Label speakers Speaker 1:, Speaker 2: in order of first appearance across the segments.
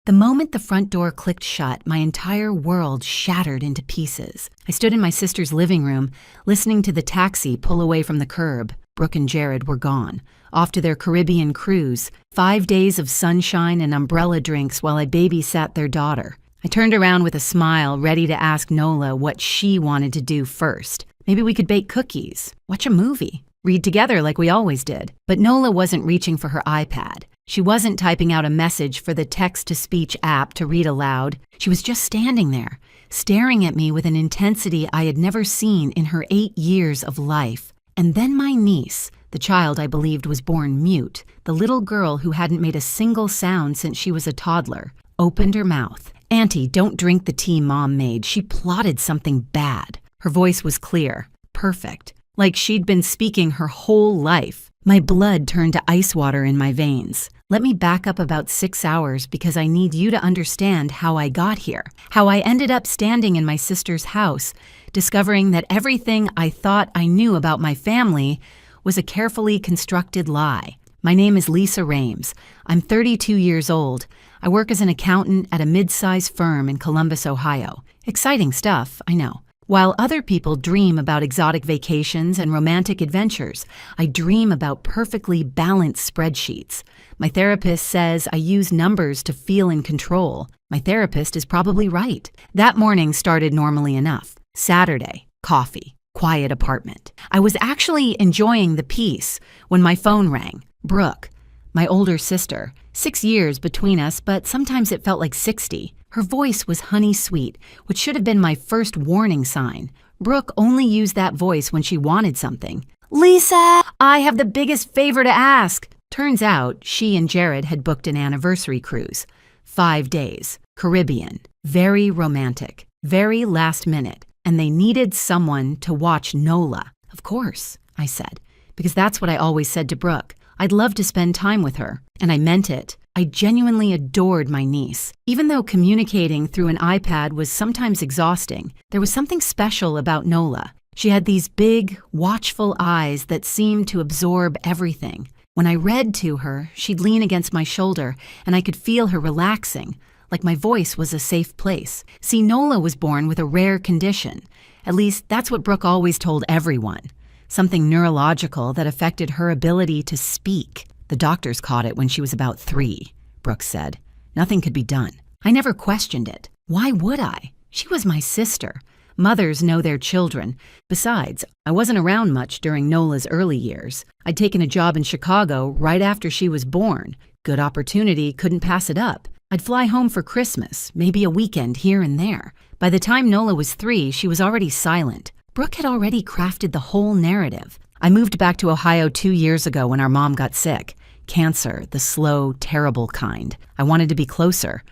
Speaker 1: The moment the front door clicked shut, my entire world shattered into pieces. I stood in my sister's living room, listening to the taxi pull away from the curb. Brooke and Jared were gone, off to their Caribbean cruise, 5 days of sunshine and umbrella drinks while I babysat their daughter. I turned around with a smile, ready to ask Nola what she wanted to do first. Maybe we could bake cookies, watch a movie, read together like we always did. But Nola wasn't reaching for her iPad. She wasn't typing out a message for the text-to-speech app to read aloud. She was just standing there, staring at me with an intensity I had never seen in her 8 years of life. And then my niece, the child I believed was born mute, the little girl who hadn't made a single sound since she was a toddler, opened her mouth. "Auntie, don't drink the tea Mom made. She plotted something bad." Her voice was clear, perfect, like she'd been speaking her whole life. My blood turned to ice water in my veins. Let me back up about 6 hours because I need you to understand how I got here, how I ended up standing in my sister's house, discovering that everything I thought I knew about my family was a carefully constructed lie. My name is Lisa Rames. I'm 32 years old. I work as an accountant at a mid-sized firm in Columbus, Ohio. Exciting stuff, I know. While other people dream about exotic vacations and romantic adventures, I dream about perfectly balanced spreadsheets. My therapist says I use numbers to feel in control. My therapist is probably right. That morning started normally enough. Saturday, coffee, quiet apartment. I was actually enjoying the peace when my phone rang. Brooke, my older sister. 6 years between us, but sometimes it felt like 60. Her voice was honey sweet, which should have been my first warning sign. Brooke only used that voice when she wanted something. "Lisa, I have the biggest favor to ask." Turns out she and Jared had booked an anniversary cruise. 5 days, Caribbean, very romantic, very last minute, and they needed someone to watch Nola. "Of course," I said, because that's what I always said to Brooke. I'd love to spend time with her, and I meant it. I genuinely adored my niece. Even though communicating through an iPad was sometimes exhausting, there was something special about Nola. She had these big, watchful eyes that seemed to absorb everything. When I read to her, she'd lean against my shoulder, and I could feel her relaxing, like my voice was a safe place. See, Nola was born with a rare condition. At least, that's what Brooke always told everyone. Something neurological that affected her ability to speak. The doctors caught it when she was about 3, Brooke said. Nothing could be done. I never questioned it. Why would I? She was my sister. Mothers know their children. Besides, I wasn't around much during Nola's early years. I'd taken a job in Chicago right after she was born. Good opportunity, couldn't pass it up. I'd fly home for Christmas, maybe a weekend here and there. By the time Nola was 3, she was already silent. Brooke had already crafted the whole narrative. I moved back to Ohio 2 years ago when our mom got sick. Cancer, the slow, terrible kind. I wanted to be closer,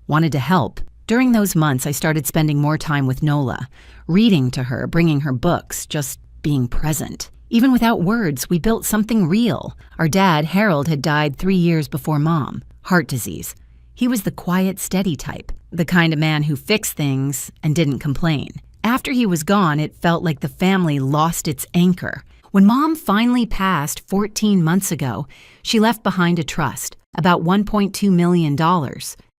Speaker 1: wanted to help. During those months, I started spending more time with Nola, reading to her, bringing her books, just being present. Even without words, we built something real. Our dad, Harold, had died 3 years before Mom, heart disease. He was the quiet, steady type, the kind of man who fixed things and didn't complain. After he was gone, it felt like the family lost its anchor. When Mom finally passed 14 months ago, she left behind a trust, about $1.2 million,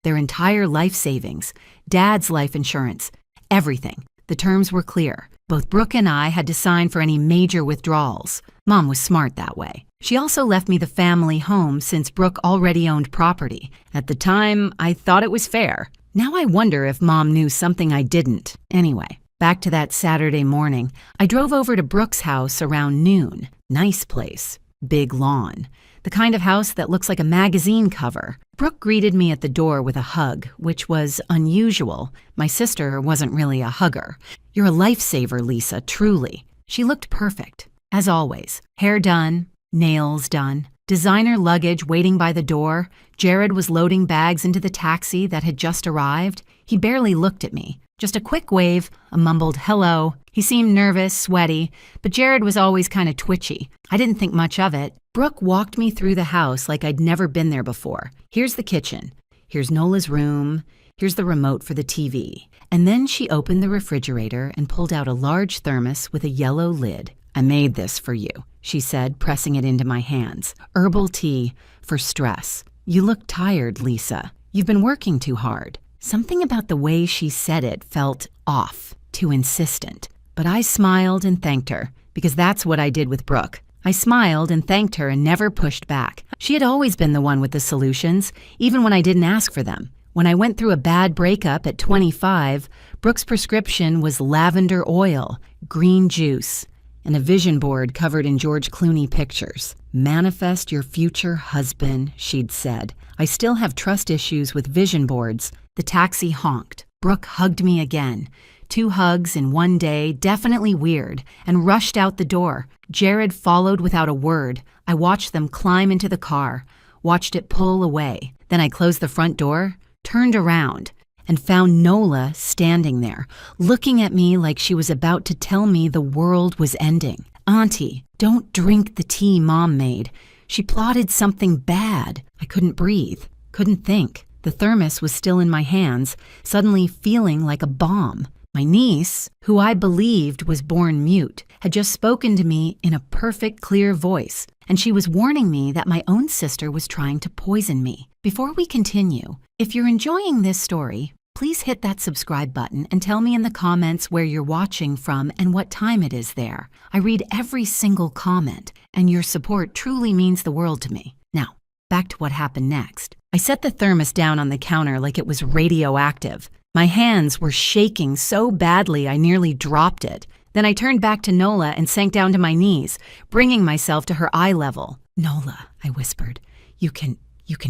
Speaker 1: their entire life savings, Dad's life insurance, everything. The terms were clear. Both Brooke and I had to sign for any major withdrawals. Mom was smart that way. She also left me the family home since Brooke already owned property. At the time, I thought it was fair. Now I wonder if Mom knew something I didn't. Anyway. Back to that Saturday morning, I drove over to Brooke's house around noon. Nice place, big lawn. The kind of house that looks like a magazine cover. Brooke greeted me at the door with a hug, which was unusual. My sister wasn't really a hugger. "You're a lifesaver, Lisa, truly." She looked perfect, as always. Hair done, nails done, designer luggage waiting by the door. Jared was loading bags into the taxi that had just arrived. He barely looked at me. Just a quick wave, a mumbled hello. He seemed nervous, sweaty, but Jared was always kind of twitchy. I didn't think much of it. Brooke walked me through the house like I'd never been there before. Here's the kitchen. Here's Nola's room. Here's the remote for the TV. And then she opened the refrigerator and pulled out a large thermos with a yellow lid. "I made this for you," she said, pressing it into my hands. "Herbal tea for stress. You look tired, Lisa." You've been working too hard. Something about the way she said it felt off, too insistent. But I smiled and thanked her, because that's what I did with Brooke. I smiled and thanked her and never pushed back. She had always been the one with the solutions, even when I didn't ask for them. When I went through a bad breakup at 25, Brooke's prescription was lavender oil, green juice, and a vision board covered in George Clooney pictures. Manifest your future husband, she'd said. I still have trust issues with vision boards. The taxi honked. Brooke hugged me again. 2 hugs in one day, definitely weird, and rushed out the door. Jared followed without a word. I watched them climb into the car, watched it pull away. Then I closed the front door, turned around, and found Nola standing there, looking at me like she was about to tell me the world was ending. Auntie, don't drink the tea Mom made. She plotted something bad. I couldn't breathe, couldn't think. The thermos was still in my hands, suddenly feeling like a bomb. My niece, who I believed was born mute, had just spoken to me in a perfect, clear voice, and she was warning me that my own sister was trying to poison me. Before we continue, if you're enjoying this story, please hit that subscribe button and tell me in the comments where you're watching from and what time it is there. I read every single comment, and your support truly means the world to me. Now, back to what happened next. I set the thermos down on the counter like it was radioactive. My hands were shaking so badly I nearly dropped it. Then I turned back to Nola and sank down to my knees, bringing myself to her eye level. "Nola," I whispered, you can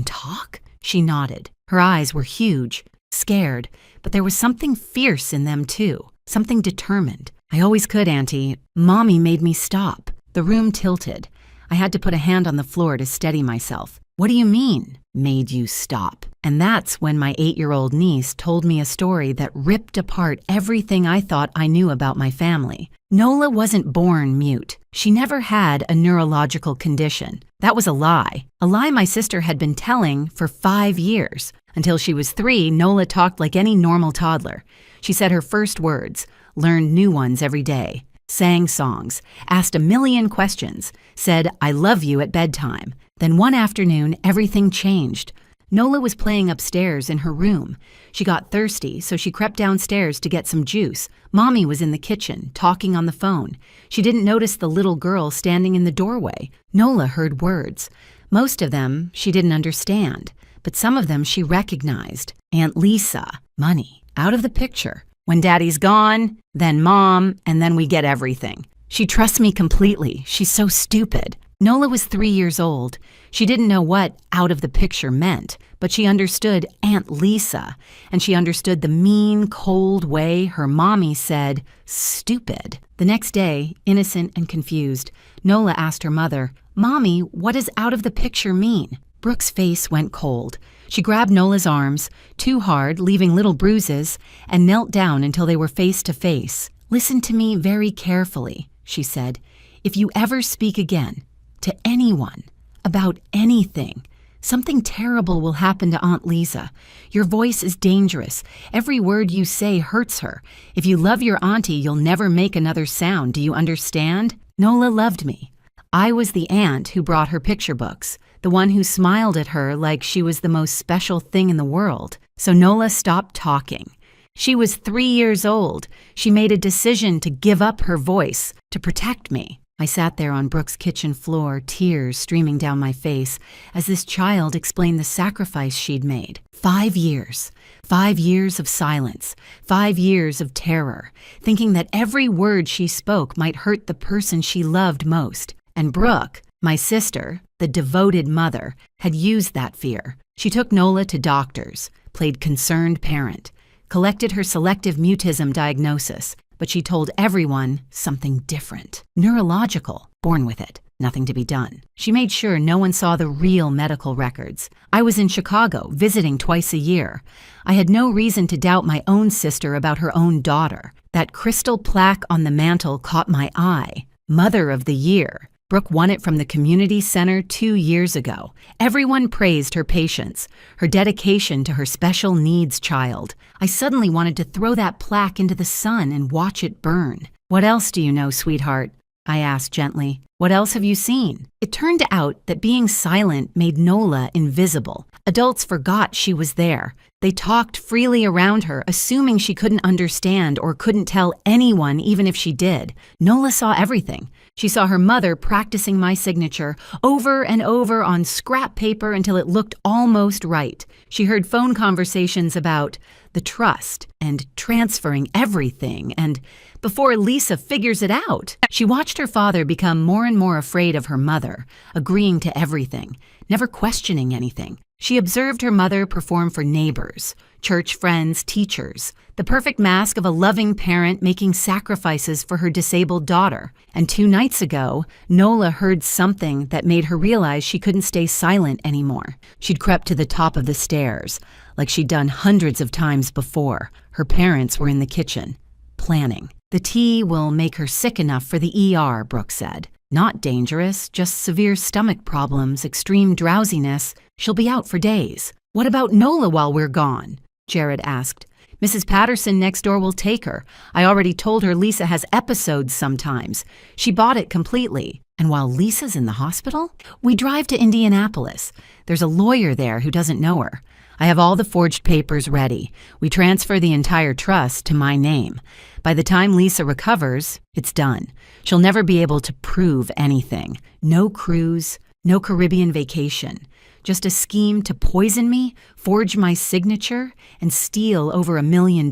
Speaker 1: talk?" She nodded. Her eyes were huge, scared, but there was something fierce in them too, something determined. "I always could, Auntie. Mommy made me stop." The room tilted. I had to put a hand on the floor to steady myself. "What do you mean, made you stop?" And that's when my 8-year-old niece told me a story that ripped apart everything I thought I knew about my family. Nola wasn't born mute. She never had a neurological condition. That was a lie my sister had been telling for 5 years. Until she was 3, Nola talked like any normal toddler. She said her first words, learned new ones every day, sang songs, asked a million questions, said, "I love you" at bedtime. Then one afternoon, everything changed. Nola was playing upstairs in her room. She got thirsty, so she crept downstairs to get some juice. Mommy was in the kitchen, talking on the phone. She didn't notice the little girl standing in the doorway. Nola heard words. Most of them she didn't understand, but some of them she recognized. Aunt Lisa, money, out of the picture. When Daddy's gone, then Mom, and then we get everything. She trusts me completely. She's so stupid. Nola was 3 years old. She didn't know what out of the picture meant, but she understood Aunt Lisa, and she understood the mean, cold way her mommy said, "stupid." The next day, innocent and confused, Nola asked her mother, "Mommy, what does out of the picture mean?" Brooke's face went cold. She grabbed Nola's arms, too hard, leaving little bruises, and knelt down until they were face to face. "Listen to me very carefully," she said. "If you ever speak again, to anyone, about anything, something terrible will happen to Aunt Lisa. Your voice is dangerous. Every word you say hurts her. If you love your auntie, you'll never make another sound. Do you understand?" Nola loved me. I was the aunt who brought her picture books, the one who smiled at her like she was the most special thing in the world. So Nola stopped talking. She was 3 years old. She made a decision to give up her voice, to protect me. I sat there on Brooke's kitchen floor, tears streaming down my face, as this child explained the sacrifice she'd made. 5 years. 5 years of silence. 5 years of terror, thinking that every word she spoke might hurt the person she loved most. And Brooke, my sister, the devoted mother, had used that fear. She took Nola to doctors, played concerned parent, collected her selective mutism diagnosis, but she told everyone something different. Neurological, born with it, nothing to be done. She made sure no one saw the real medical records. I was in Chicago, visiting twice a year. I had no reason to doubt my own sister about her own daughter. That crystal plaque on the mantle caught my eye. Mother of the Year. Brooke won it from the community center 2 years ago. Everyone praised her patience, her dedication to her special needs child. I suddenly wanted to throw that plaque into the sun and watch it burn. "What else do you know, sweetheart?" I asked gently. What else have you seen? It turned out that being silent made Nola invisible. Adults forgot she was there. They talked freely around her, assuming she couldn't understand or couldn't tell anyone even if she did. Nola saw everything. She saw her mother practicing my signature over and over on scrap paper until it looked almost right. She heard phone conversations about the trust and transferring everything, and before Lisa figures it out, she watched her father become more and more afraid of her mother, agreeing to everything, never questioning anything. She observed her mother perform for neighbors, church friends, teachers, the perfect mask of a loving parent making sacrifices for her disabled daughter. And 2 nights ago, Nola heard something that made her realize she couldn't stay silent anymore. She'd crept to the top of the stairs, like she'd done hundreds of times before. Her parents were in the kitchen, planning. The tea will make her sick enough for the ER, Brooke said. Not dangerous, just severe stomach problems, extreme drowsiness. She'll be out for days. What about Nola while we're gone? Jared asked. Mrs. Patterson next door will take her. I already told her Lisa has episodes sometimes. She bought it completely. And while Lisa's in the hospital, we drive to Indianapolis. There's a lawyer there who doesn't know her. I have all the forged papers ready. We transfer the entire trust to my name. By the time Lisa recovers, it's done. She'll never be able to prove anything. No cruise, no Caribbean vacation. Just a scheme to poison me, forge my signature, and steal over $1 million.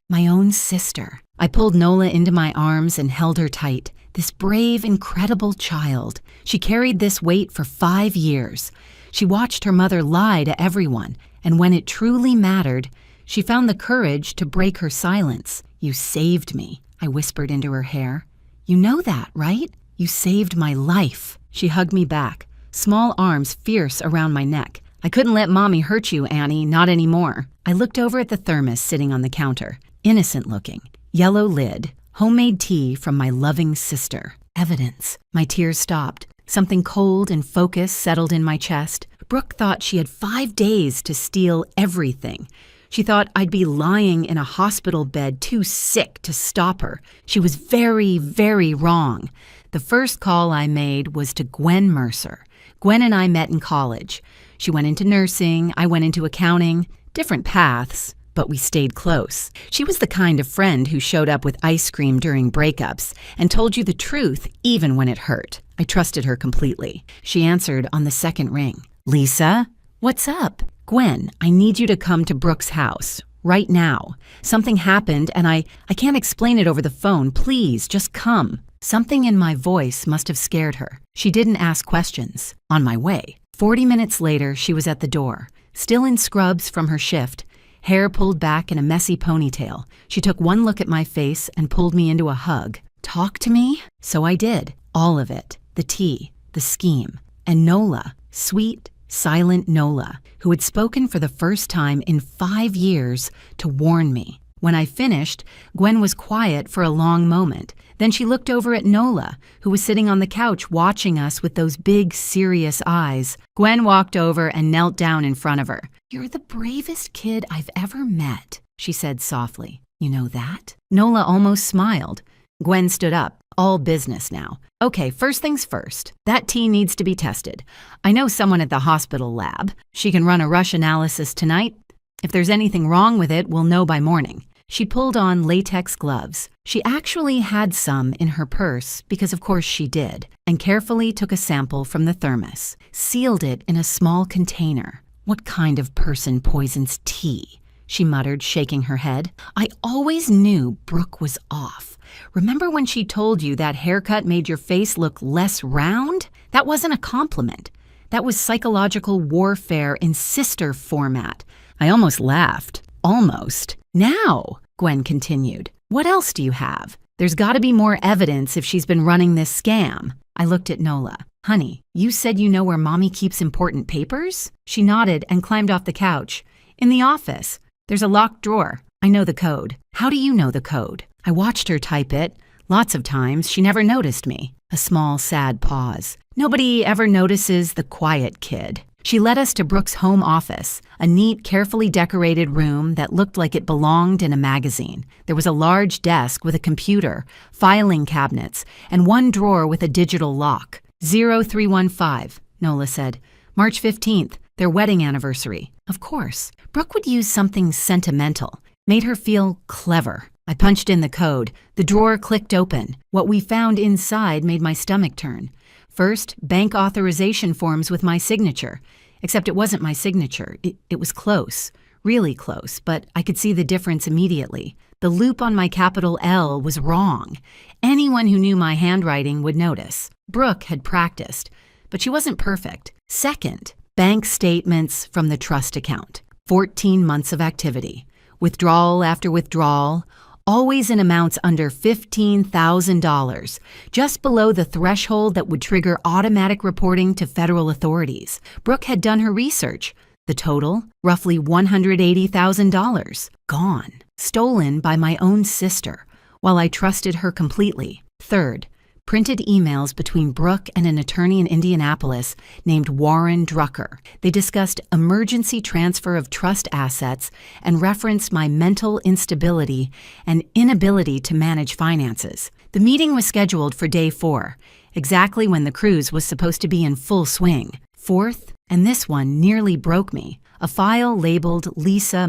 Speaker 1: My own sister. I pulled Nola into my arms and held her tight. This brave, incredible child. She carried this weight for 5 years. She watched her mother lie to everyone, and when it truly mattered, she found the courage to break her silence. You saved me, I whispered into her hair. You know that, right? You saved my life. She hugged me back, small arms fierce around my neck. I couldn't let Mommy hurt you, Annie, not anymore. I looked over at the thermos sitting on the counter, innocent looking, yellow lid, homemade tea from my loving sister. Evidence. My tears stopped. Something cold and focused settled in my chest. Brooke thought she had 5 days to steal everything. She thought I'd be lying in a hospital bed too sick to stop her. She was very, very wrong. The first call I made was to Gwen Mercer. Gwen and I met in college. She went into nursing, I went into accounting. Different paths, but we stayed close. She was the kind of friend who showed up with ice cream during breakups and told you the truth even when it hurt. I trusted her completely. She answered on the second ring. Lisa, what's up? Gwen, I need you to come to Brooke's house right now. Something happened and I can't explain it over the phone. Please, just come. Something in my voice must have scared her. She didn't ask questions. On my way. 40 minutes later, she was at the door, still in scrubs from her shift, hair pulled back in a messy ponytail. She took one look at my face and pulled me into a hug. Talk to me? So I did. All of it. The tea, the scheme, and Nola, sweet, silent Nola, who had spoken for the first time in 5 years to warn me. When I finished, Gwen was quiet for a long moment. Then she looked over at Nola, who was sitting on the couch watching us with those big, serious eyes. Gwen walked over and knelt down in front of her. You're the bravest kid I've ever met, she said softly. You know that? Nola almost smiled. Gwen stood up. All business now. Okay, first things first. That tea needs to be tested. I know someone at the hospital lab. She can run a rush analysis tonight. If there's anything wrong with it, we'll know by morning. She pulled on latex gloves. She actually had some in her purse, because of course she did, and carefully took a sample from the thermos, sealed it in a small container. What kind of person poisons tea? She muttered, shaking her head. I always knew Brooke was off. Remember when she told you that haircut made your face look less round? That wasn't a compliment. That was psychological warfare in sister format. I almost laughed. Almost. Now, Gwen continued, what else do you have? There's got to be more evidence if she's been running this scam. I looked at Nola. Honey, you said you know where Mommy keeps important papers? She nodded and climbed off the couch. In the office. There's a locked drawer. I know the code. How do you know the code? I watched her type it. Lots of times, she never noticed me. A small, sad pause. Nobody ever notices the quiet kid. She led us to Brooke's home office, a neat, carefully decorated room that looked like it belonged in a magazine. There was a large desk with a computer, filing cabinets, and one drawer with a digital lock. 0315, Nola said. March 15th, their wedding anniversary. Of course. Brooke would use something sentimental. Made her feel clever. I punched in the code. The drawer clicked open. What we found inside made my stomach turn. First, bank authorization forms with my signature. Except it wasn't my signature. It was close. Really close, but I could see the difference immediately. The loop on my capital L was wrong. Anyone who knew my handwriting would notice. Brooke had practiced, but she wasn't perfect. Second, bank statements from the trust account. 14 months of activity. Withdrawal after withdrawal, always in amounts under $15,000, just below the threshold that would trigger automatic reporting to federal authorities. Brooke had done her research. The total, roughly $180,000. Gone. Stolen by my own sister, while I trusted her completely. Third, printed emails between Brooke and an attorney in Indianapolis named Warren Drucker. They discussed emergency transfer of trust assets and referenced my mental instability and inability to manage finances. The meeting was scheduled for day 4, exactly when the cruise was supposed to be in full swing. Fourth, and this one nearly broke me, a file labeled Lisa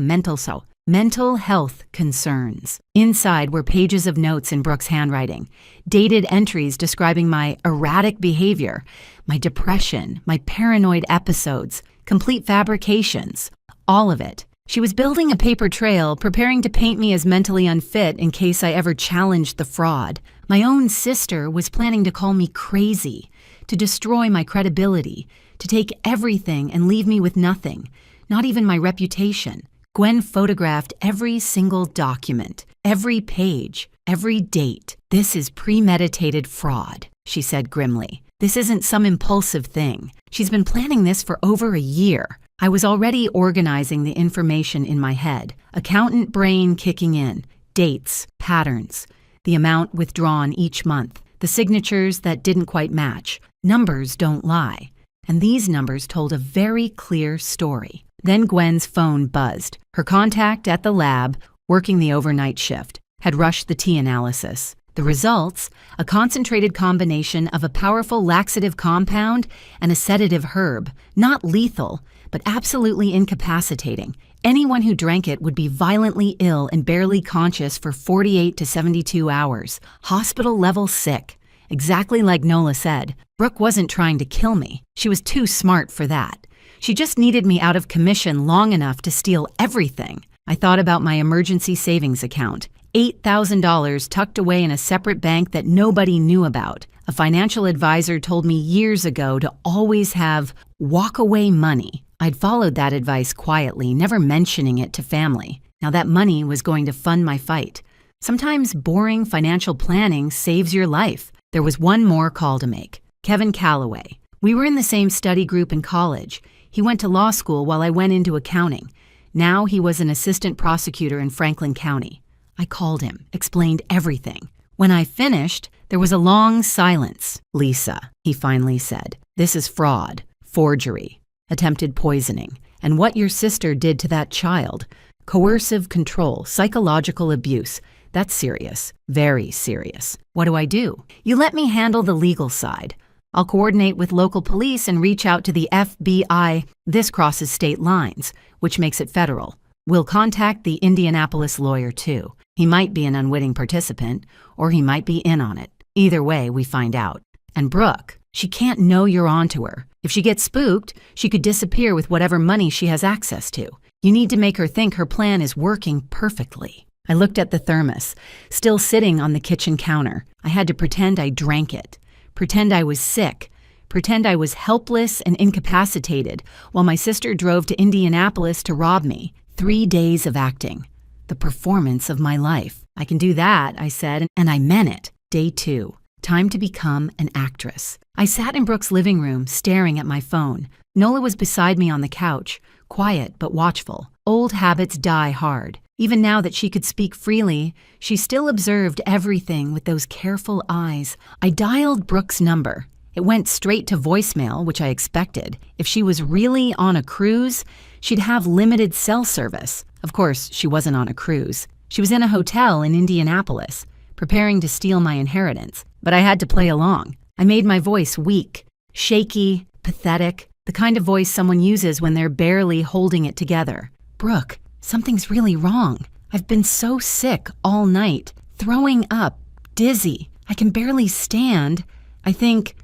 Speaker 1: Mental health concerns. Inside were pages of notes in Brooke's handwriting, dated entries describing my erratic behavior, my depression, my paranoid episodes, complete fabrications, all of it. She was building a paper trail, preparing to paint me as mentally unfit in case I ever challenged the fraud. My own sister was planning to call me crazy, to destroy my credibility, to take everything and leave me with nothing, not even my reputation. Gwen photographed every single document, every page, every date. This is premeditated fraud, she said grimly. This isn't some impulsive thing. She's been planning this for over a year. I was already organizing the information in my head, accountant brain kicking in, dates, patterns, the amount withdrawn each month, the signatures that didn't quite match. Numbers don't lie. And these numbers told a very clear story. Then Gwen's phone buzzed. Her contact at the lab, working the overnight shift, had rushed the T-analysis. The results, a concentrated combination of a powerful laxative compound and a sedative herb, not lethal, but absolutely incapacitating. Anyone who drank it would be violently ill and barely conscious for 48 to 72 hours. Hospital-level sick. Exactly like Nola said. Brooke wasn't trying to kill me. She was too smart for that. She just needed me out of commission long enough to steal everything. I thought about my emergency savings account. $8,000 tucked away in a separate bank that nobody knew about. A financial advisor told me years ago to always have walk-away money. I'd followed that advice quietly, never mentioning it to family. Now that money was going to fund my fight. Sometimes boring financial planning saves your life. There was one more call to make. Kevin Calloway. We were in the same study group in college. He went to law school while I went into accounting. Now he was an assistant prosecutor in Franklin County. I called him, explained everything. When I finished, there was a long silence. Lisa, he finally said, this is fraud, forgery, attempted poisoning, and what your sister did to that child. Coercive control, psychological abuse. That's serious, very serious. What do? You let me handle the legal side. I'll coordinate with local police and reach out to the FBI. This crosses state lines, which makes it federal. We'll contact the Indianapolis lawyer too. He might be an unwitting participant, or he might be in on it. Either way, we find out. And Brooke, she can't know you're onto her. If she gets spooked, she could disappear with whatever money she has access to. You need to make her think her plan is working perfectly. I looked at the thermos, still sitting on the kitchen counter. I had to pretend I drank it. Pretend I was sick, pretend I was helpless and incapacitated while my sister drove to Indianapolis to rob me. 3 days of acting. The performance of my life. I can do that, I said, and I meant it. Day 2. Time to become an actress. I sat in Brooke's living room, staring at my phone. Nola was beside me on the couch, quiet but watchful. Old habits die hard. Even now that she could speak freely, she still observed everything with those careful eyes. I dialed Brooke's number. It went straight to voicemail, which I expected. If she was really on a cruise, she'd have limited cell service. Of course, she wasn't on a cruise. She was in a hotel in Indianapolis, preparing to steal my inheritance. But I had to play along. I made my voice weak, shaky, pathetic, the kind of voice someone uses when they're barely holding it together. Brooke, something's really wrong. I've been so sick all night, throwing up, dizzy. I can barely stand. I think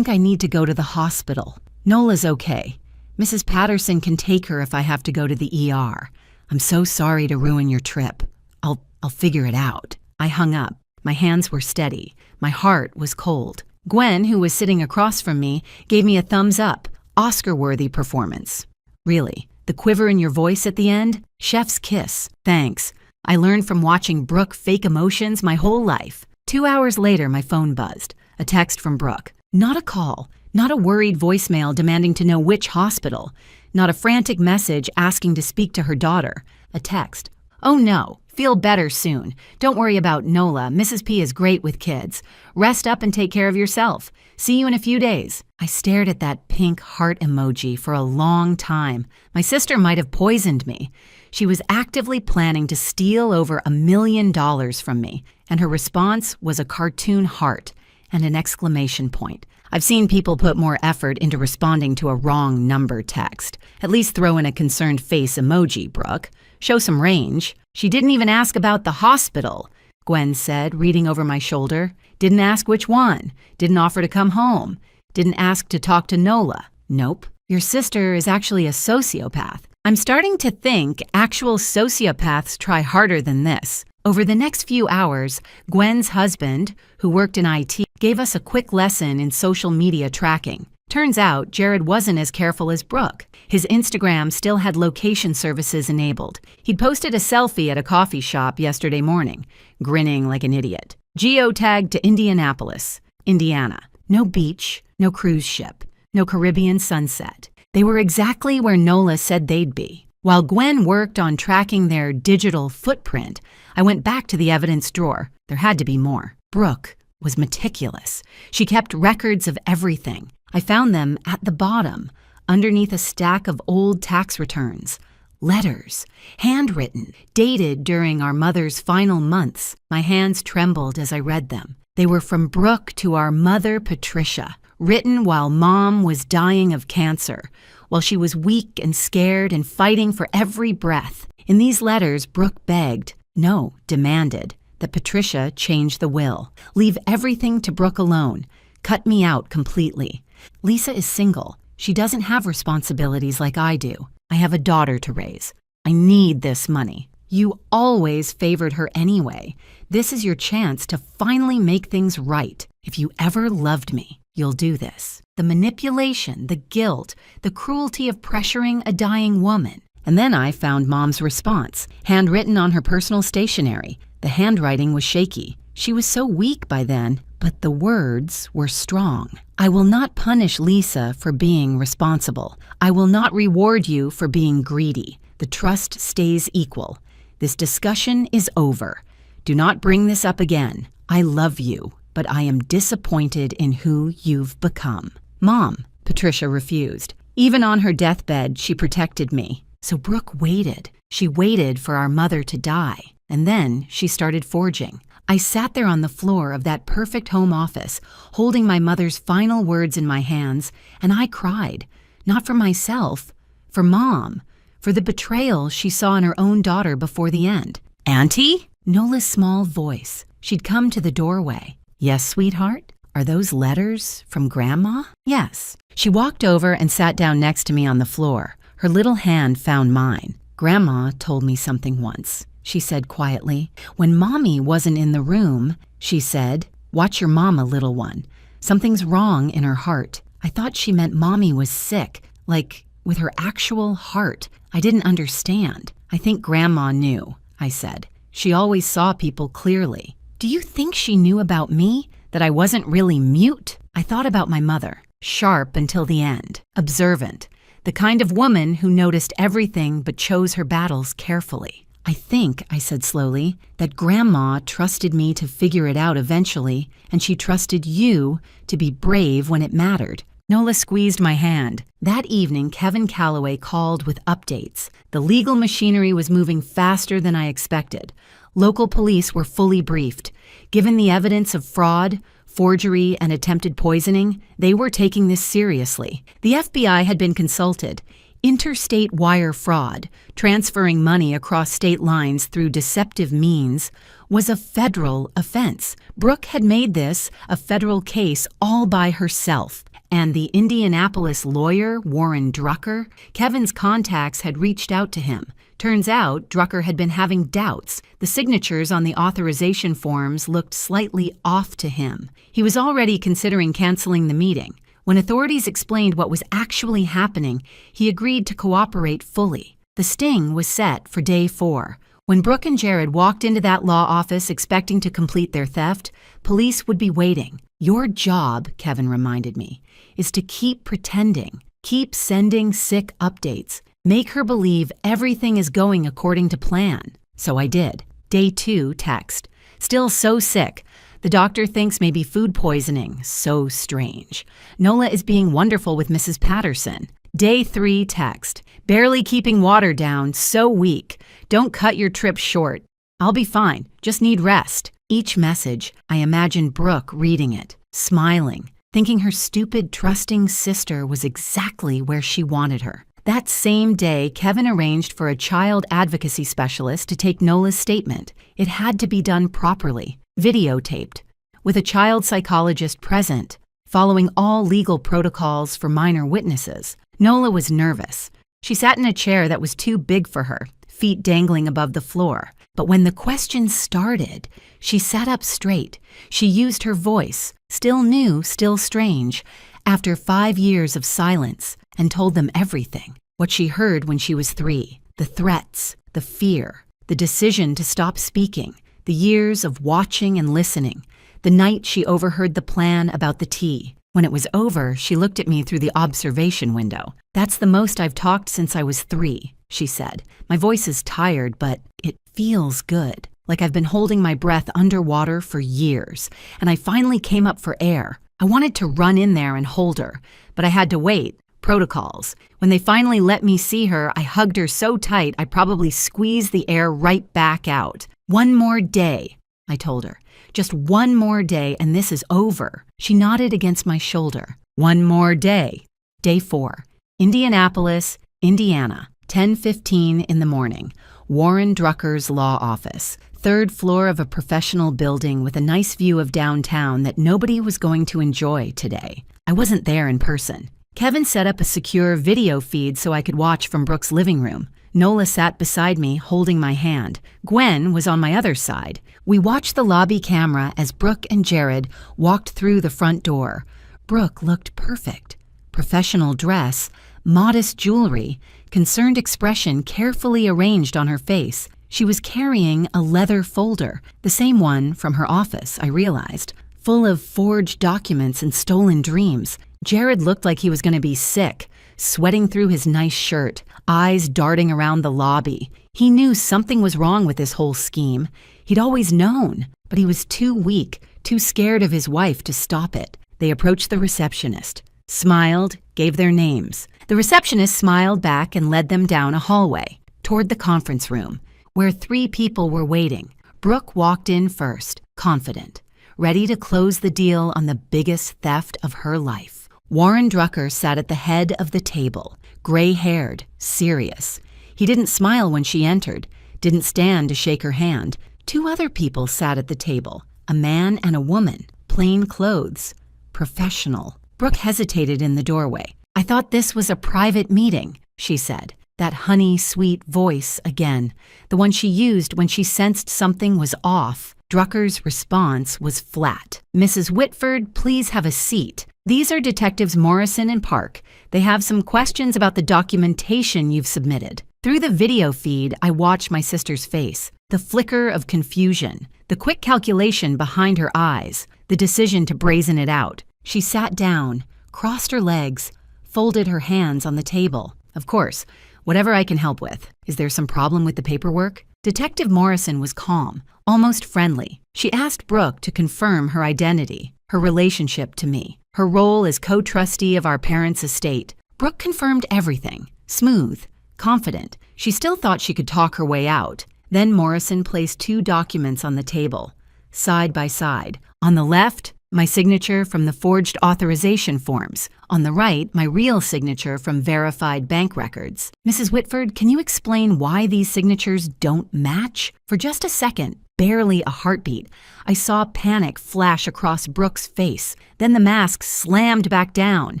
Speaker 1: I need to go to the hospital. Nola's okay. Mrs. Patterson can take her if I have to go to the ER. I'm so sorry to ruin your trip. I'll figure it out. I hung up. My hands were steady. My heart was cold. Gwen, who was sitting across from me, gave me a thumbs up. Oscar-worthy performance. Really, the quiver in your voice at the end? Chef's kiss. Thanks. I learned from watching Brooke fake emotions my whole life. 2 hours later, my phone buzzed. A text from Brooke. Not a call. Not a worried voicemail demanding to know which hospital. Not a frantic message asking to speak to her daughter. A text. Oh no. Feel better soon. Don't worry about Nola. Mrs. P is great with kids. Rest up and take care of yourself. See you in a few days. I stared at that pink heart emoji for a long time. My sister might have poisoned me. She was actively planning to steal over $1 million from me, and her response was a cartoon heart and an exclamation point. I've seen people put more effort into responding to a wrong number text. At least throw in a concerned face emoji, Brooke. Show some range. She didn't even ask about the hospital, Gwen said, reading over my shoulder. Didn't ask which one. Didn't offer to come home. Didn't ask to talk to Nola. Nope. Your sister is actually a sociopath. I'm starting to think actual sociopaths try harder than this. Over the next few hours, Gwen's husband, who worked in IT, gave us a quick lesson in social media tracking. Turns out, Jared wasn't as careful as Brooke. His Instagram still had location services enabled. He'd posted a selfie at a coffee shop yesterday morning, grinning like an idiot. Geotagged to Indianapolis, Indiana. No beach, no cruise ship, no Caribbean sunset. They were exactly where Nola said they'd be. While Gwen worked on tracking their digital footprint, I went back to the evidence drawer. There had to be more. Brooke was meticulous. She kept records of everything. I found them at the bottom, underneath a stack of old tax returns. Letters, handwritten, dated during our mother's final months. My hands trembled as I read them. They were from Brooke to our mother, Patricia, written while Mom was dying of cancer, while she was weak and scared and fighting for every breath. In these letters, Brooke begged, no, demanded, that Patricia change the will, leave everything to Brooke alone, cut me out completely. Lisa is single. She doesn't have responsibilities like I do. I have a daughter to raise. I need this money. You always favored her anyway. This is your chance to finally make things right. If you ever loved me, you'll do this. The manipulation, the guilt, the cruelty of pressuring a dying woman. And then I found Mom's response, handwritten on her personal stationery. The handwriting was shaky. She was so weak by then, but the words were strong. I will not punish Lisa for being responsible. I will not reward you for being greedy. The trust stays equal. This discussion is over. Do not bring this up again. I love you, but I am disappointed in who you've become. Mom, Patricia refused. Even on her deathbed, she protected me. So Brooke waited. She waited for our mother to die. And then she started forging. I sat there on the floor of that perfect home office, holding my mother's final words in my hands, and I cried. Not for myself, for Mom, for the betrayal she saw in her own daughter before the end. Auntie? Nola's small voice. She'd come to the doorway. Yes, sweetheart? Are those letters from Grandma? Yes. She walked over and sat down next to me on the floor. Her little hand found mine. Grandma told me something once, she said quietly. When Mommy wasn't in the room, she said, watch your mama, little one. Something's wrong in her heart. I thought she meant Mommy was sick, like with her actual heart. I didn't understand. I think Grandma knew, I said. She always saw people clearly. Do you think she knew about me? That I wasn't really mute? I thought about my mother. Sharp until the end. Observant. The kind of woman who noticed everything but chose her battles carefully. "I think," I said slowly, "that Grandma trusted me to figure it out eventually, and she trusted you to be brave when it mattered." Nola squeezed my hand. That evening, Kevin Calloway called with updates. The legal machinery was moving faster than I expected. Local police were fully briefed. Given the evidence of fraud, forgery, and attempted poisoning, they were taking this seriously. The FBI had been consulted. Interstate wire fraud, transferring money across state lines through deceptive means, was a federal offense. Brooke had made this a federal case all by herself. And the Indianapolis lawyer, Warren Drucker, Kevin's contacts had reached out to him. Turns out, Drucker had been having doubts. The signatures on the authorization forms looked slightly off to him. He was already considering canceling the meeting. When authorities explained what was actually happening, he agreed to cooperate fully. The sting was set for day 4. When Brooke and Jared walked into that law office expecting to complete their theft, police would be waiting. "Your job," Kevin reminded me, "is to keep pretending, keep sending sick updates, make her believe everything is going according to plan." So I did. Day 2 text. "Still so sick. The doctor thinks maybe food poisoning. So strange. Nola is being wonderful with Mrs. Patterson." Day 3 text. "Barely keeping water down. So weak. Don't cut your trip short. I'll be fine. Just need rest." Each message, I imagined Brooke reading it, smiling, thinking her stupid, trusting sister was exactly where she wanted her. That same day, Kevin arranged for a child advocacy specialist to take Nola's statement. It had to be done properly, videotaped, with a child psychologist present, following all legal protocols for minor witnesses. Nola was nervous. She sat in a chair that was too big for her, feet dangling above the floor. But when the questions started, she sat up straight. She used her voice, still new, still strange, after 5 years of silence, and told them everything. What she heard when she was 3, the threats, the fear, the decision to stop speaking, the years of watching and listening, the night she overheard the plan about the tea. When it was over, she looked at me through the observation window. "That's the most I've talked since I was 3, she said. "My voice is tired, but it feels good, like I've been holding my breath underwater for years, and I finally came up for air. I wanted to run in there and hold her, but I had to wait. Protocols. When they finally let me see her, I hugged her so tight I probably squeezed the air right back out. 1 more day, I told her. Just 1 more day and this is over." She nodded against my shoulder. 1 more day. Day 4. Indianapolis, Indiana, 10:15 in the morning. Warren Drucker's law office. 3rd floor of a professional building with a nice view of downtown that nobody was going to enjoy today. I wasn't there in person. Kevin set up a secure video feed so I could watch from Brooke's living room. Nola sat beside me, holding my hand. Gwen was on my other side. We watched the lobby camera as Brooke and Jared walked through the front door. Brooke looked perfect. Professional dress, modest jewelry, concerned expression carefully arranged on her face. She was carrying a leather folder, the same one from her office, I realized, full of forged documents and stolen dreams. Jared looked like he was going to be sick, sweating through his nice shirt, eyes darting around the lobby. He knew something was wrong with this whole scheme. He'd always known, but he was too weak, too scared of his wife to stop it. They approached the receptionist, smiled, gave their names. The receptionist smiled back and led them down a hallway, toward the conference room, where 3 people were waiting. Brooke walked in first, confident, ready to close the deal on the biggest theft of her life. Warren Drucker sat at the head of the table, gray-haired, serious. He didn't smile when she entered, didn't stand to shake her hand. 2 other people sat at the table, a man and a woman, plain clothes, professional. Brooke hesitated in the doorway. "I thought this was a private meeting," she said, that honey, sweet voice again, the one she used when she sensed something was off. Drucker's response was flat. "Mrs. Whitford, please have a seat. These are Detectives Morrison and Park. They have some questions about the documentation you've submitted." Through the video feed, I watched my sister's face, the flicker of confusion, the quick calculation behind her eyes, the decision to brazen it out. She sat down, crossed her legs, folded her hands on the table. "Of course, whatever I can help with. Is there some problem with the paperwork?" Detective Morrison was calm, almost friendly. She asked Brooke to confirm her identity, her relationship to me, her role as co-trustee of our parents' estate. Brooke confirmed everything, smooth, confident. She still thought she could talk her way out. Then Morrison placed 2 documents on the table, side by side. On the left, my signature from the forged authorization forms. On the right, my real signature from verified bank records. Mrs. Whitford, can you explain why these signatures don't match? For just a second, barely a heartbeat, I saw panic flash across Brooke's face. Then the mask slammed back down.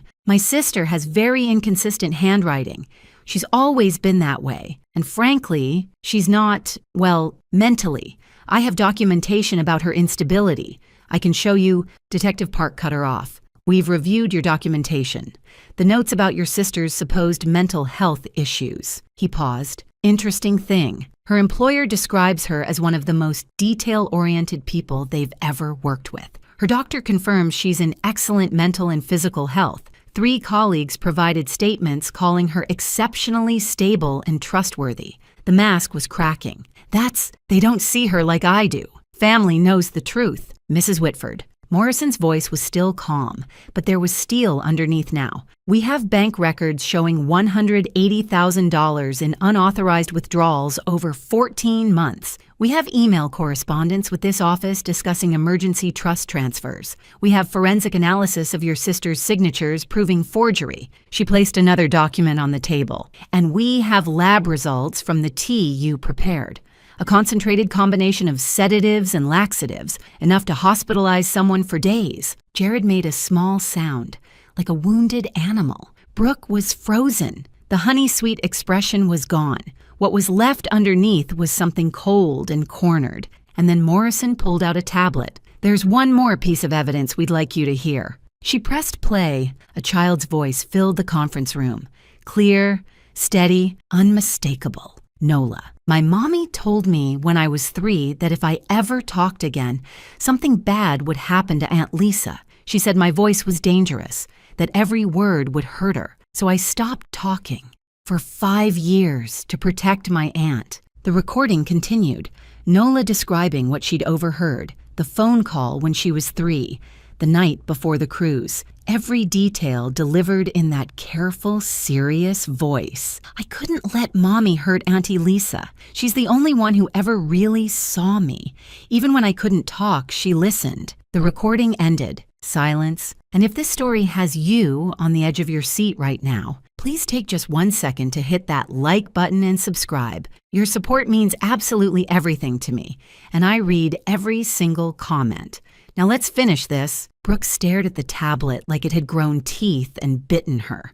Speaker 1: My sister has very inconsistent handwriting. She's always been that way. And frankly, she's not, well, mentally. I have documentation about her instability. I can show you. Detective Park cut her off. We've reviewed your documentation. The notes about your sister's supposed mental health issues. He paused. Interesting thing. Her employer describes her as one of the most detail-oriented people they've ever worked with. Her doctor confirms she's in excellent mental and physical health. 3 colleagues provided statements calling her exceptionally stable and trustworthy. The mask was cracking. They don't see her like I do. Family knows the truth. Mrs. Whitford. Morrison's voice was still calm, but there was steel underneath now. We have bank records showing $180,000 in unauthorized withdrawals over 14 months. We have email correspondence with this office discussing emergency trust transfers. We have forensic analysis of your sister's signatures proving forgery. She placed another document on the table. And we have lab results from the tea you prepared. A concentrated combination of sedatives and laxatives, enough to hospitalize someone for days. Jared made a small sound, like a wounded animal. Brooke was frozen. The honey-sweet expression was gone. What was left underneath was something cold and cornered. And then Morrison pulled out a tablet. There's one more piece of evidence we'd like you to hear. She pressed play. A child's voice filled the conference room. Clear, steady, unmistakable. Nola. My mommy told me when I was 3 that if I ever talked again, something bad would happen to Aunt Lisa. She said my voice was dangerous, that every word would hurt her. So I stopped talking. For 5 years to protect my aunt. The recording continued, Nola describing what she'd overheard, the phone call when she was 3, the night before the cruise. Every detail delivered in that careful, serious voice. I couldn't let Mommy hurt Auntie Lisa. She's the only one who ever really saw me. Even when I couldn't talk, she listened. The recording ended. Silence. And if this story has you on the edge of your seat right now, please take just 1 second to hit that like button and subscribe. Your support means absolutely everything to me, and I read every single comment. Now let's finish this. Brooke stared at the tablet like it had grown teeth and bitten her.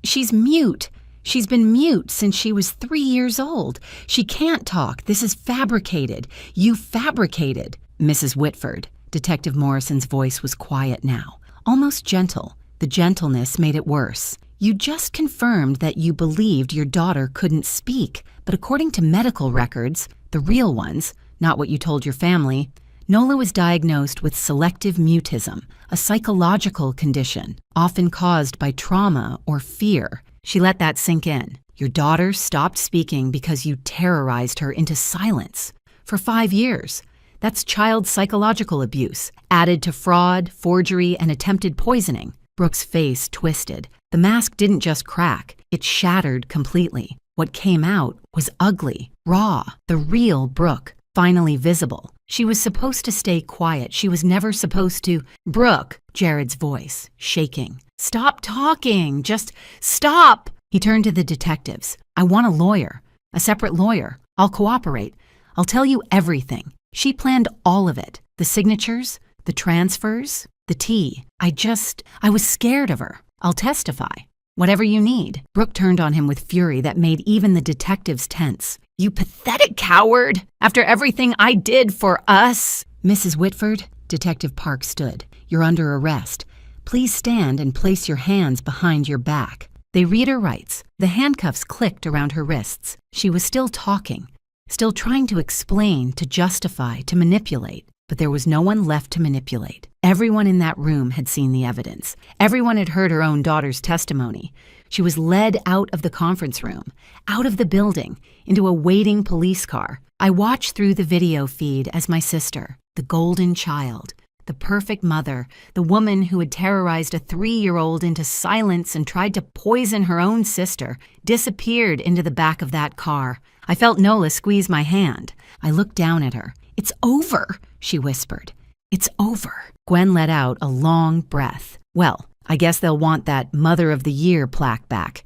Speaker 1: She's mute. She's been mute since she was 3 years old. She can't talk. This is fabricated. You fabricated. Mrs. Whitford. Detective Morrison's voice was quiet now, almost gentle. The gentleness made it worse. You just confirmed that you believed your daughter couldn't speak, but according to medical records, the real ones, not what you told your family, Nola was diagnosed with selective mutism, a psychological condition, often caused by trauma or fear. She let that sink in. Your daughter stopped speaking because you terrorized her into silence. For 5 years. That's child psychological abuse, added to fraud, forgery, and attempted poisoning. Brooke's face twisted. The mask didn't just crack, it shattered completely. What came out was ugly, raw, the real Brooke, finally visible. She was supposed to stay quiet. She was never supposed to. Brooke, Jared's voice, shaking. Stop talking. Just stop. He turned to the detectives. I want a lawyer, a separate lawyer. I'll cooperate. I'll tell you everything. She planned all of it. The signatures, the transfers, the tea. I was scared of her. I'll testify. Whatever you need. Brooke turned on him with fury that made even the detectives tense. You pathetic coward! After everything I did for us! Mrs. Whitford, Detective Park stood. You're under arrest. Please stand and place your hands behind your back. They read her rights. The handcuffs clicked around her wrists. She was still talking, still trying to explain, to justify, to manipulate. But there was no one left to manipulate. Everyone in that room had seen the evidence. Everyone had heard her own daughter's testimony. She was led out of the conference room, out of the building, into a waiting police car. I watched through the video feed as my sister, the golden child, the perfect mother, the woman who had terrorized a 3-year-old into silence and tried to poison her own sister, disappeared into the back of that car. I felt Nola squeeze my hand. I looked down at her. "It's over," she whispered. "It's over." Gwen let out a long breath. "Well, I guess they'll want that Mother of the Year plaque back.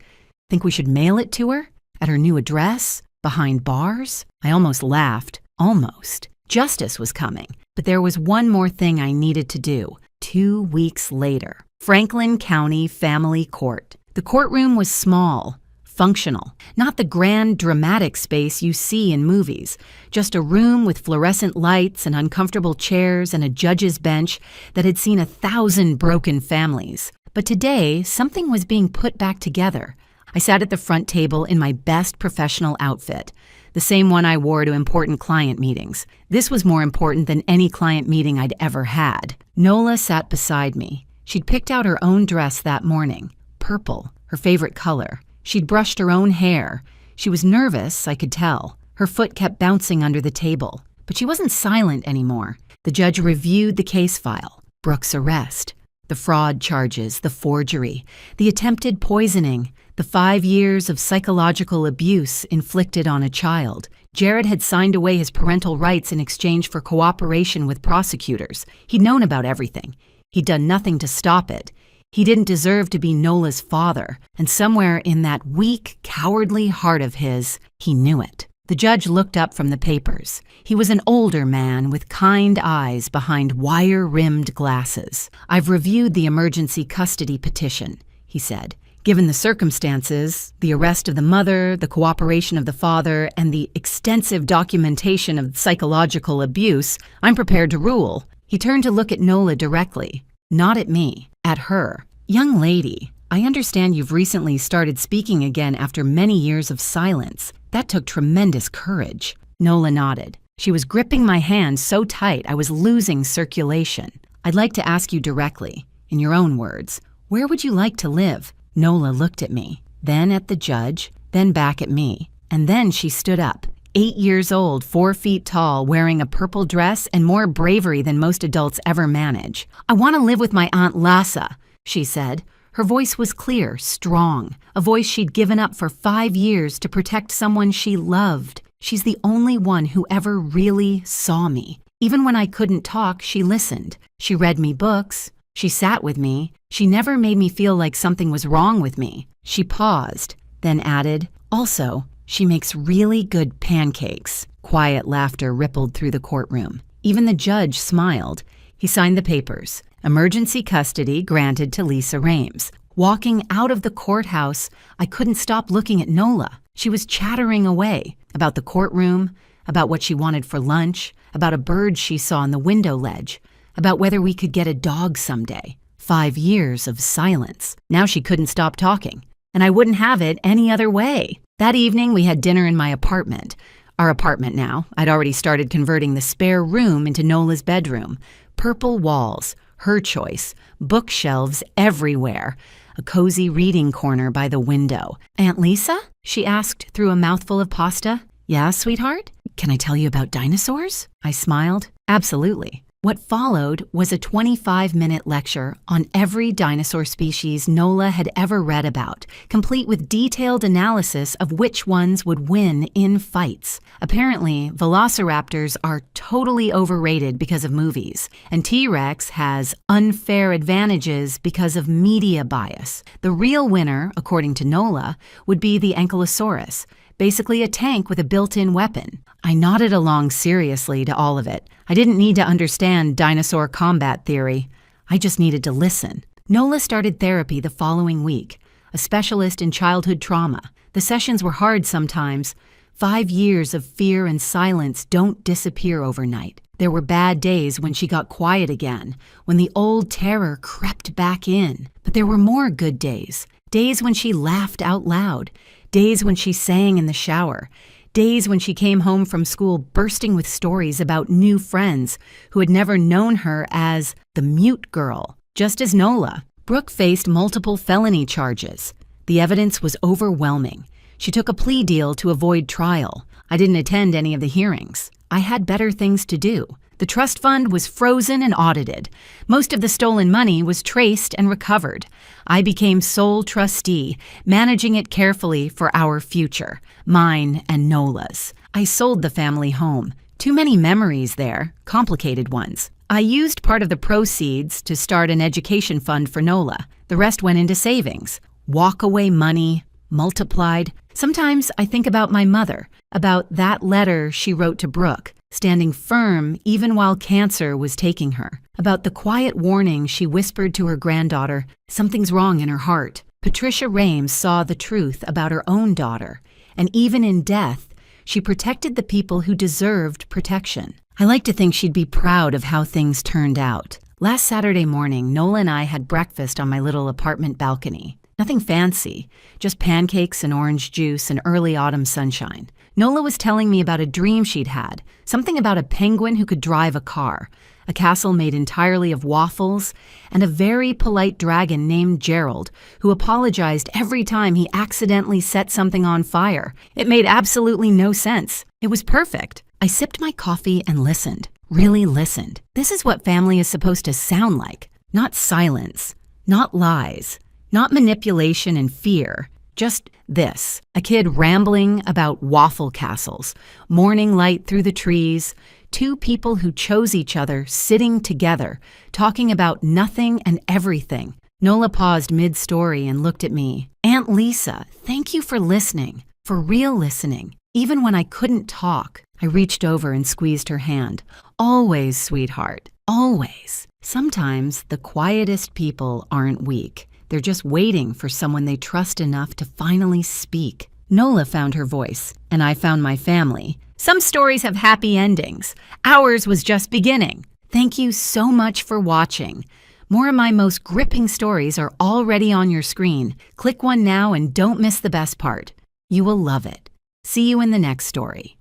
Speaker 1: Think we should mail it to her? At her new address? Behind bars?" I almost laughed. Almost. Justice was coming. But there was one more thing I needed to do. 2 weeks later. Franklin County Family Court. The courtroom was small, functional. Not the grand, dramatic space you see in movies. Just a room with fluorescent lights and uncomfortable chairs and a judge's bench that had seen 1,000 broken families. But today, something was being put back together. I sat at the front table in my best professional outfit, the same one I wore to important client meetings. This was more important than any client meeting I'd ever had. Nola sat beside me. She'd picked out her own dress that morning, purple, her favorite color. She'd brushed her own hair. She was nervous, I could tell. Her foot kept bouncing under the table. But she wasn't silent anymore. The judge reviewed the case file. Brooke's arrest. The fraud charges, the forgery, the attempted poisoning, the 5 years of psychological abuse inflicted on a child. Jared had signed away his parental rights in exchange for cooperation with prosecutors. He'd known about everything. He'd done nothing to stop it. He didn't deserve to be Nola's father, and somewhere in that weak, cowardly heart of his, he knew it. The judge looked up from the papers. He was an older man with kind eyes behind wire-rimmed glasses. "I've reviewed the emergency custody petition," he said. "Given the circumstances, the arrest of the mother, the cooperation of the father, and the extensive documentation of psychological abuse, I'm prepared to rule." He turned to look at Nola directly, not at me, at her. "Young lady, I understand you've recently started speaking again after many years of silence. That took tremendous courage." Nola nodded. She was gripping my hand so tight I was losing circulation. "I'd like to ask you directly, in your own words, where would you like to live?" Nola looked at me, then at the judge, then back at me. And then she stood up, 8 years old, 4 feet tall, wearing a purple dress and more bravery than most adults ever manage. "I want to live with my Aunt Lassa," she said. Her voice was clear, strong, a voice she'd given up for 5 years to protect someone she loved. She's the only one who ever really saw me. Even when I couldn't talk, she listened. She read me books. She sat with me. She never made me feel like something was wrong with me. She paused, then added, "Also, she makes really good pancakes." Quiet laughter rippled through the courtroom. Even the judge smiled. He signed the papers. Emergency custody granted to Lisa Rames. Walking out of the courthouse, I couldn't stop looking at Nola. She was chattering away about the courtroom, about what she wanted for lunch, about a bird she saw on the window ledge, about whether we could get a dog someday. 5 years of silence. Now she couldn't stop talking, and I wouldn't have it any other way. That evening, we had dinner in my apartment. Our apartment now. I'd already started converting the spare room into Nola's bedroom. Purple walls, her choice, bookshelves everywhere, a cozy reading corner by the window. "Aunt Lisa?" she asked through a mouthful of pasta. "Yeah, sweetheart? Can I tell you about dinosaurs?" I smiled. "Absolutely." What followed was a 25-minute lecture on every dinosaur species Nola had ever read about, complete with detailed analysis of which ones would win in fights. Apparently, velociraptors are totally overrated because of movies, and T-Rex has unfair advantages because of media bias. The real winner, according to Nola, would be the Ankylosaurus, basically a tank with a built-in weapon. I nodded along seriously to all of it. I didn't need to understand dinosaur combat theory. I just needed to listen. Nola started therapy the following week, a specialist in childhood trauma. The sessions were hard sometimes. 5 years of fear and silence don't disappear overnight. There were bad days when she got quiet again, when the old terror crept back in. But there were more good days. Days when she laughed out loud. Days when she sang in the shower. Days when she came home from school bursting with stories about new friends who had never known her as the mute girl, just as Nola. Brooke faced multiple felony charges. The evidence was overwhelming. She took a plea deal to avoid trial. I didn't attend any of the hearings. I had better things to do. The trust fund was frozen and audited. Most of the stolen money was traced and recovered. I became sole trustee, managing it carefully for our future, mine and Nola's. I sold the family home. Too many memories there, complicated ones. I used part of the proceeds to start an education fund for Nola. The rest went into savings. Walk-away money, multiplied. Sometimes I think about my mother, about that letter she wrote to Brooke, standing firm even while cancer was taking her, about the quiet warning she whispered to her granddaughter, something's wrong in her heart. Patricia Rames saw the truth about her own daughter, and even in death, she protected the people who deserved protection. I like to think she'd be proud of how things turned out. Last Saturday morning, Nola and I had breakfast on my little apartment balcony. Nothing fancy, just pancakes and orange juice and early autumn sunshine. Nola was telling me about a dream she'd had, something about a penguin who could drive a car, a castle made entirely of waffles, and a very polite dragon named Gerald, who apologized every time he accidentally set something on fire. It made absolutely no sense. It was perfect. I sipped my coffee and listened, really listened. This is what family is supposed to sound like. Not silence, not lies, not manipulation and fear. Just this, a kid rambling about waffle castles, morning light through the trees, two people who chose each other sitting together, talking about nothing and everything. Nola paused mid-story and looked at me. Aunt Lisa, thank you for listening, for real listening. Even when I couldn't talk, I reached over and squeezed her hand. Always, sweetheart, always. Sometimes the quietest people aren't weak. They're just waiting for someone they trust enough to finally speak. Nola found her voice, and I found my family. Some stories have happy endings. Ours was just beginning. Thank you so much for watching. More of my most gripping stories are already on your screen. Click one now and don't miss the best part. You will love it. See you in the next story.